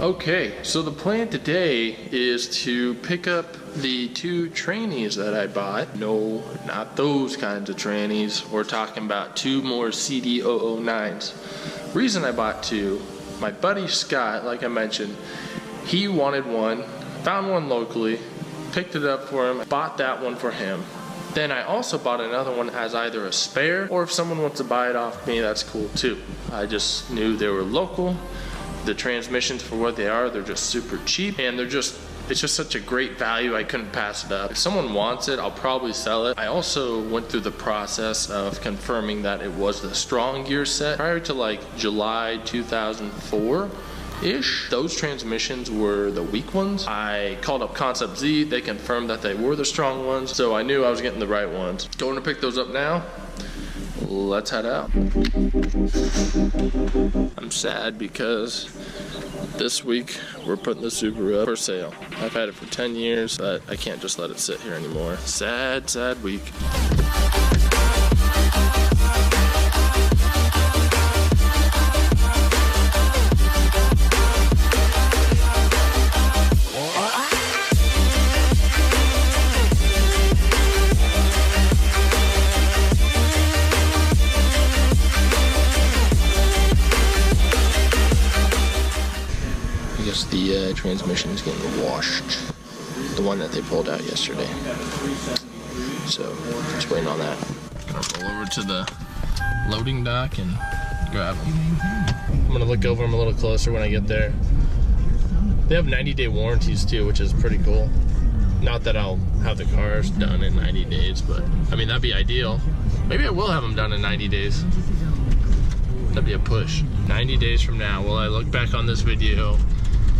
Okay, so the plan today is to pick up the 2 trannies that I bought. No, not those kinds of trannies. We're talking about 2 more CD009s. Reason I bought 2, my buddy Scott, like I mentioned, he wanted one, found one locally, picked it up for him, bought that one for him. Then I also bought another one as either a spare, or if someone wants to buy it off me, that's cool too. I just knew they were local. The transmissions, for what they are, they're just super cheap, and it's just such a great value, I couldn't pass it up. If someone wants it, I'll probably sell it. I also went through the process of confirming that it was the strong gear set. Prior to like July 2004-ish, those transmissions were the weak ones. I called up Concept Z, they confirmed that they were the strong ones, so I knew I was getting the right ones. Going to pick those up now. Let's head out. I'm sad because this week we're putting the Subaru up for sale. I've had it for 10 years, but I can't just let it sit here anymore. Sad, sad week. The transmission is getting washed, the one that they pulled out yesterday, so just waiting on that. Gonna roll over to the loading dock and grab them. I'm gonna look over them a little closer when I get there. They have 90-day warranties too, which is pretty cool. Not that I'll have the cars done in 90 days, but I mean, that'd be ideal. Maybe I will have them done in 90 days. That'd be a push. 90 days from now, will I look back on this video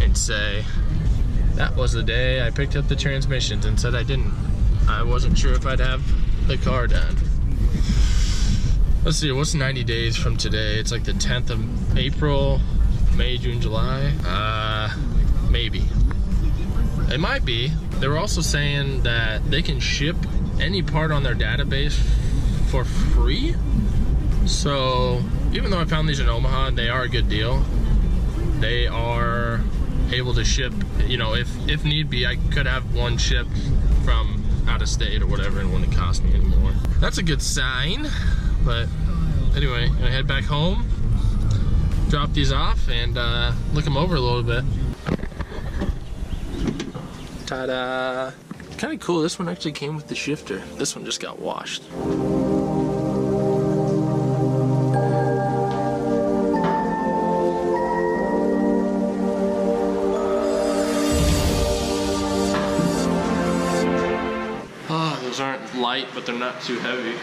and say, that was the day I picked up the transmissions, and said I wasn't sure if I'd have the car done. Let's see, what's 90 days from today? It's like the 10th of April, May, June, July. Maybe. It might be. They were also saying that they can ship any part on their database for free. So even though I found these in Omaha, they are a good deal. They are able to ship, you know, if need be, I could have one shipped from out of state or whatever, and it wouldn't cost me anymore. That's a good sign. But anyway, I'm gonna head back home, drop these off, and look them over a little bit. Ta-da! Kind of cool. This one actually came with the shifter. This one just got washed. Aren't light, but they're not too heavy.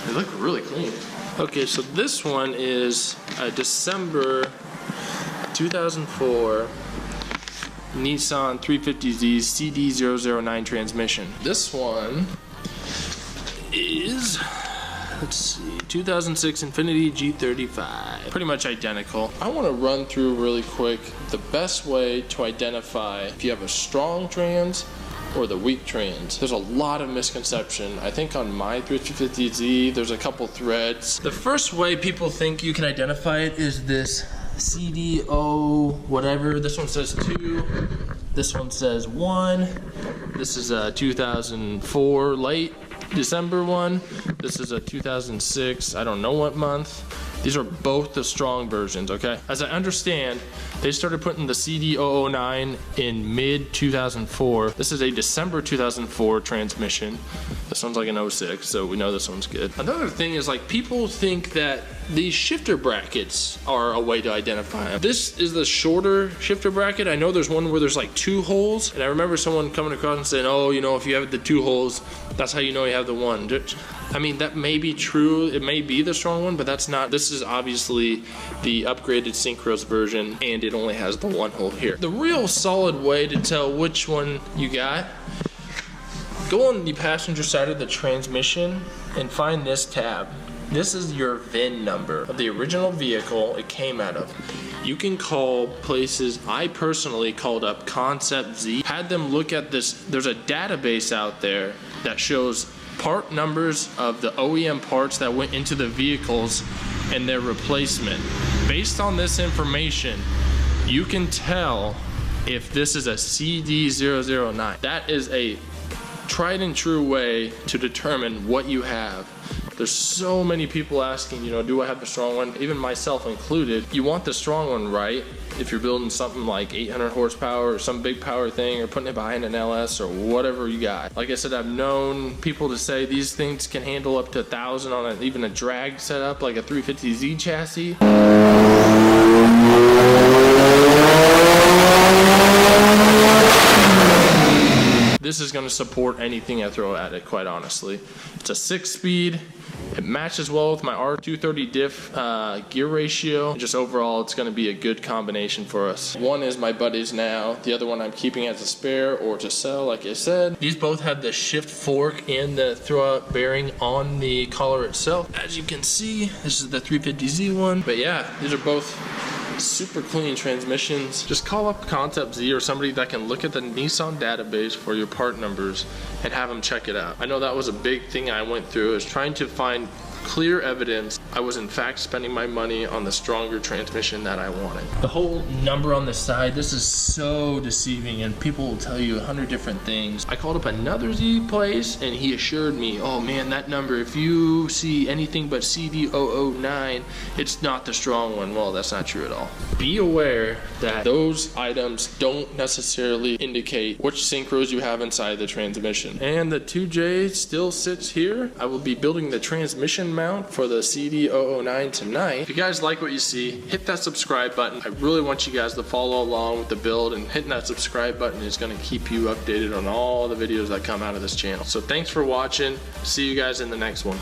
They look really clean. Okay, so this one is a December 2004 Nissan 350Z CD009 transmission. This one is, let's see, 2006 Infiniti G35. Pretty much identical. I want to run through really quick the best way to identify if you have a strong trans or the weak trans. There's a lot of misconception. I think on my 350Z, there's a couple threads. The first way people think you can identify it is this CDO whatever. This one says 2, this one says 1. This is a 2004 late December one. This is a 2006, I don't know what month. These are both the strong versions, okay? As I understand, they started putting the CD009 in mid-2004. This is a December 2004 transmission. This one's like an 06, so we know this one's good. Another thing is, like, people think that these shifter brackets are a way to identify them. This is the shorter shifter bracket. I know there's one where there's like 2 holes, and I remember someone coming across and saying, oh, you know, if you have the 2 holes, that's how you know you have the one. I mean, that may be true. It may be the strong one, but that's not. This is obviously the upgraded Synchros version, and it only has the 1 hole here. The real solid way to tell which one you got, go on the passenger side of the transmission and find this tab. This is your VIN number of the original vehicle it came out of. You can call places. I personally called up Concept Z, had them look at this. There's a database out there that shows part numbers of the OEM parts that went into the vehicles and their replacement. Based on this information, You can tell if this is a CD009. That is a tried and true way to determine what you have. There's so many people asking, you know, do I have the strong one? Even myself included. You want the strong one, right? If you're building something like 800 horsepower or some big power thing, or putting it behind an LS or whatever you got. Like I said, I've known people to say these things can handle up to 1,000 on even a drag setup like a 350Z chassis. This is going to support anything I throw at it, quite honestly. It's a 6-speed. It matches well with my R230 diff gear ratio. Just overall, it's going to be a good combination for us. One is my buddy's now. The other one I'm keeping as a spare or to sell, like I said. These both have the shift fork and the throw-out bearing on the collar itself. As you can see, this is the 350Z one. But yeah, these are both super clean transmissions. Just call up Concept Z or somebody that can look at the Nissan database for your part numbers and have them check it out. I know that was a big thing I went through, is trying to find clear evidence I was in fact spending my money on the stronger transmission that I wanted. The whole number on the side, this is so deceiving, and people will tell you 100 different things. I called up another Z place and he assured me, oh man, that number, if you see anything but CD009, it's not the strong one. Well, that's not true at all. Be aware that those items don't necessarily indicate which synchros you have inside the transmission. And the 2J still sits here. I will be building the transmission mount for the CD009 tonight. If you guys like what you see, hit that subscribe button. I really want you guys to follow along with the build, and hitting that subscribe button is going to keep you updated on all the videos that come out of this channel. So thanks for watching. See you guys in the next one.